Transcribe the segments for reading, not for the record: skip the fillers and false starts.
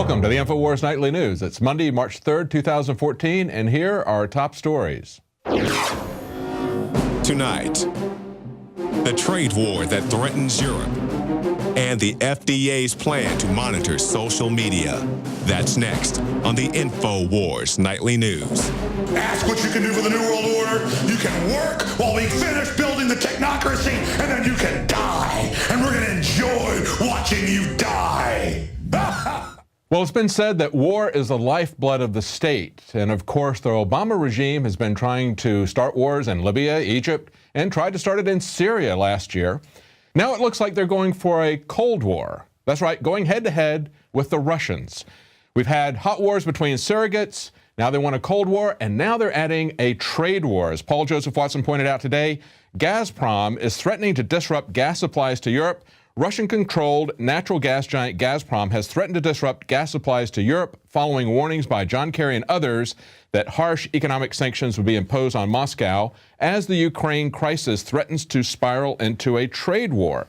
Welcome to the InfoWars Nightly News. It's Monday, March 3rd, 2014, and here are our top stories. Tonight, the trade war that threatens Europe and the FDA's plan to monitor social media. That's next on the InfoWars Nightly News. Ask what you can do for the New World Order. You can work while we finish building the technocracy, and then you can die. And we're going to enjoy watching you die. Well, it's been said that war is the lifeblood of the state. And of course, the Obama regime has been trying to start wars in Libya, Egypt, and tried to start it in Syria last year. Now it looks like they're going for a Cold War. That's right, going head-to-head with the Russians. We've had hot wars between surrogates. Now they want a Cold War, and now they're adding a trade war. As Paul Joseph Watson pointed out today, Gazprom is threatening to disrupt gas supplies to Europe. Russian-controlled natural gas giant Gazprom has threatened to disrupt gas supplies to Europe following warnings by John Kerry and others that harsh economic sanctions would be imposed on Moscow as the Ukraine crisis threatens to spiral into a trade war.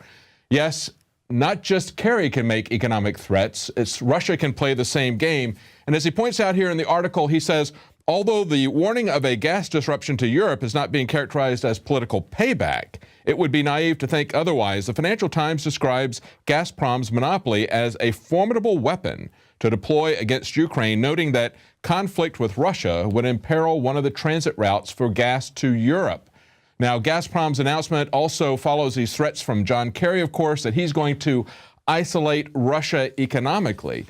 Yes, not just Kerry can make economic threats, Russia can play the same game. And as he points out here in the article, he says, although the warning of a gas disruption to Europe is not being characterized as political payback, it would be naive to think otherwise. The Financial Times describes Gazprom's monopoly as a formidable weapon to deploy against Ukraine, noting that conflict with Russia would imperil one of the transit routes for gas to Europe. Now, Gazprom's announcement also follows these threats from John Kerry, of course, that he's going to isolate Russia economically.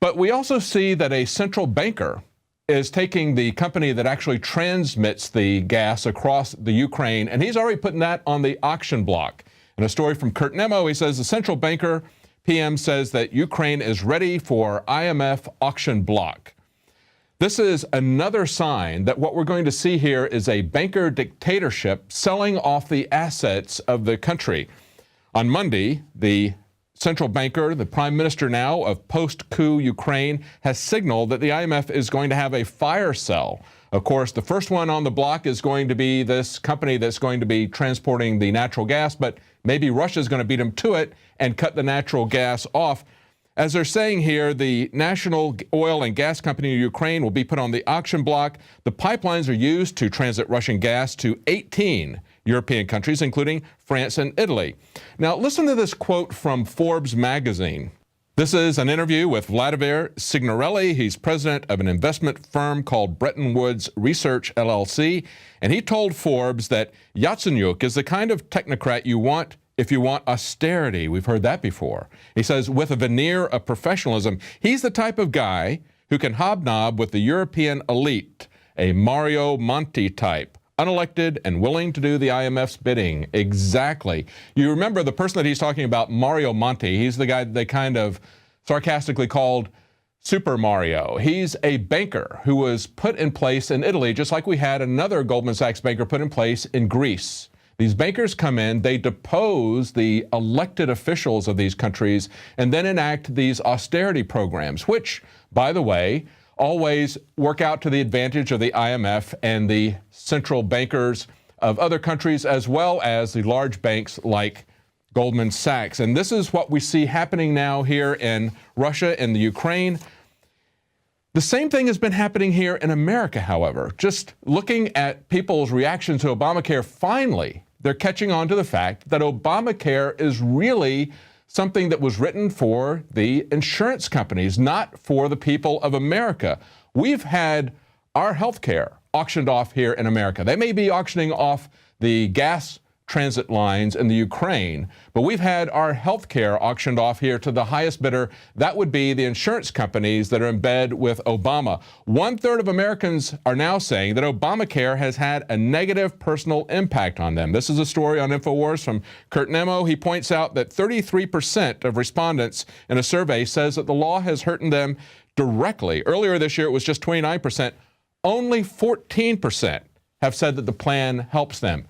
But we also see that a central banker is taking the company that actually transmits the gas across the Ukraine, and he's already putting that on the auction block. In a story from Kurt Nemo, he says the central banker, PM, says that Ukraine is ready for IMF auction block. This is another sign that what we're going to see here is a banker dictatorship selling off the assets of the country. On Monday, the central banker, the prime minister now of post-coup Ukraine, has signaled that the IMF is going to have a fire sale. Of course, the first one on the block is going to be this company that's going to be transporting the natural gas, but maybe Russia's going to beat them to it and cut the natural gas off. As they're saying here, the national oil and gas company of Ukraine will be put on the auction block. The pipelines are used to transit Russian gas to 18 European countries, including France and Italy. Now, listen to this quote from Forbes magazine. This is an interview with Vladimir Signorelli. He's president of an investment firm called Bretton Woods Research, LLC, and he told Forbes that Yatsenyuk is the kind of technocrat you want if you want austerity. We've heard that before. He says, with a veneer of professionalism, he's the type of guy who can hobnob with the European elite, a Mario Monti type, unelected and willing to do the IMF's bidding. Exactly. You remember the person that he's talking about, Mario Monti. He's the guy that they kind of sarcastically called Super Mario. He's a banker who was put in place in Italy, just like we had another Goldman Sachs banker put in place in Greece. These bankers come in, they depose the elected officials of these countries, and then enact these austerity programs, which, by the way, always work out to the advantage of the IMF and the central bankers of other countries, as well as the large banks like Goldman Sachs. And this is what we see happening now here in Russia and the Ukraine. The same thing has been happening here in America, however. Just looking at people's reaction to Obamacare, finally, they're catching on to the fact that Obamacare is really something that was written for the insurance companies, not for the people of America. We've had our health care auctioned off here in America. They may be auctioning off the gas transit lines in the Ukraine, but we've had our health care auctioned off here to the highest bidder. That would be the insurance companies that are in bed with Obama. 1/3 of Americans are now saying that Obamacare has had a negative personal impact on them. This is a story on InfoWars from Kurt Nemo. He points out that 33% of respondents in a survey says that the law has hurt them directly. Earlier this year, it was just 29%. Only 14% have said that the plan helps them.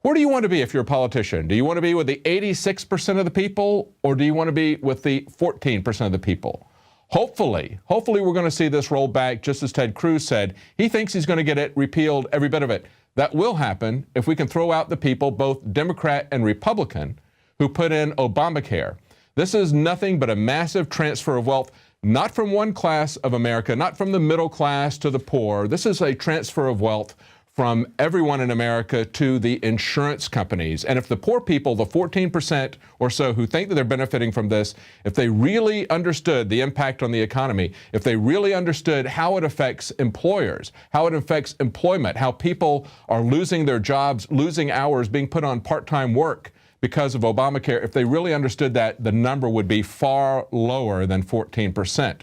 Where do you want to be if you're a politician? Do you want to be with the 86% of the people, or do you want to be with the 14% of the people? Hopefully we're going to see this rolled back, just as Ted Cruz said. He thinks he's going to get it repealed, every bit of it. That will happen if we can throw out the people, both Democrat and Republican, who put in Obamacare. This is nothing but a massive transfer of wealth. not from one class of America, not from the middle class to the poor. This is a transfer of wealth from everyone in America to the insurance companies. And if the poor people, the 14% or so who think that they're benefiting from this, if they really understood the impact on the economy, if they really understood how it affects employers, how it affects employment, how people are losing their jobs, losing hours, being put on part-time work because of Obamacare, if they really understood that, the number would be far lower than 14%.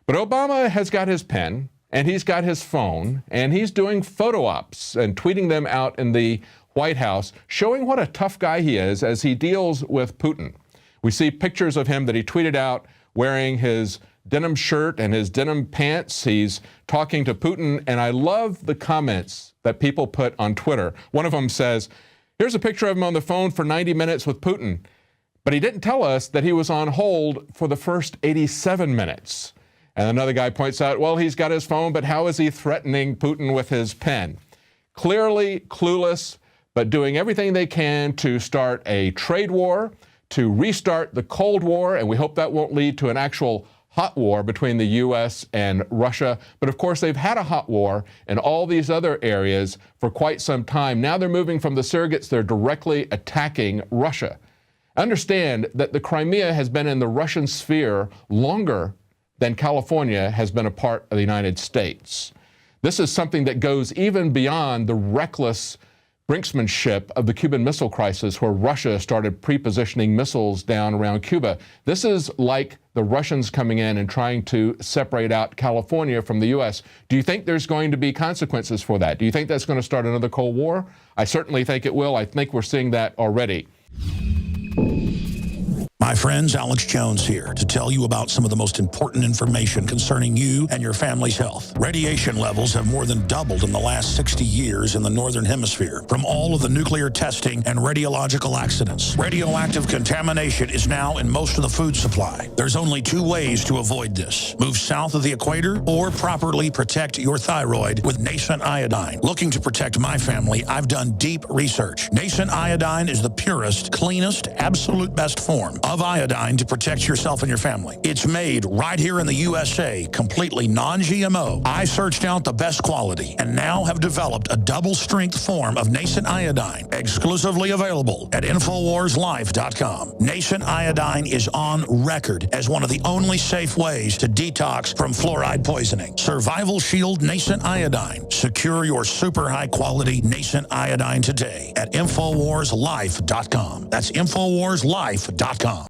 But Obama has got his pen, and he's got his phone, and he's doing photo ops and tweeting them out in the White House, showing what a tough guy he is as he deals with Putin. We see pictures of him that he tweeted out wearing his denim shirt and his denim pants. He's talking to Putin, and I love the comments that people put on Twitter. One of them says, here's a picture of him on the phone for 90 minutes with Putin, but he didn't tell us that he was on hold for the first 87 minutes. And another guy points out, well, he's got his phone, but how is he threatening Putin with his pen? Clearly clueless, but doing everything they can to start a trade war, to restart the Cold War, and we hope that won't lead to an actual hot war between the U.S. and Russia. But of course, they've had a hot war in all these other areas for quite some time. Now they're moving from the surrogates, they're directly attacking Russia. Understand that the Crimea has been in the Russian sphere longer than California has been a part of the United States. This is something that goes even beyond the reckless brinksmanship of the Cuban Missile Crisis, where Russia started pre-positioning missiles down around Cuba. This is like the Russians coming in and trying to separate out California from the U.S. Do you think there's going to be consequences for that? Do you think that's going to start another Cold War? I certainly think it will. I think we're seeing that already. My friends, Alex Jones here to tell you about some of the most important information concerning you and your family's health. Radiation levels have more than doubled in the last 60 years in the Northern Hemisphere from all of the nuclear testing and radiological accidents. Radioactive contamination is now in most of the food supply. There's only two ways to avoid this. Move south of the equator or properly protect your thyroid with nascent iodine. Looking to protect my family, I've done deep research. Nascent iodine is the purest, cleanest, absolute best form of iodine to protect yourself and your family. It's made right here in the USA, completely non-GMO. I searched out the best quality and now have developed a double-strength form of nascent iodine, exclusively available at InfoWarsLife.com. Nascent iodine is on record as one of the only safe ways to detox from fluoride poisoning. Survival Shield Nascent Iodine. Secure your super high-quality nascent iodine today at InfoWarsLife.com. That's InfoWarsLife.com.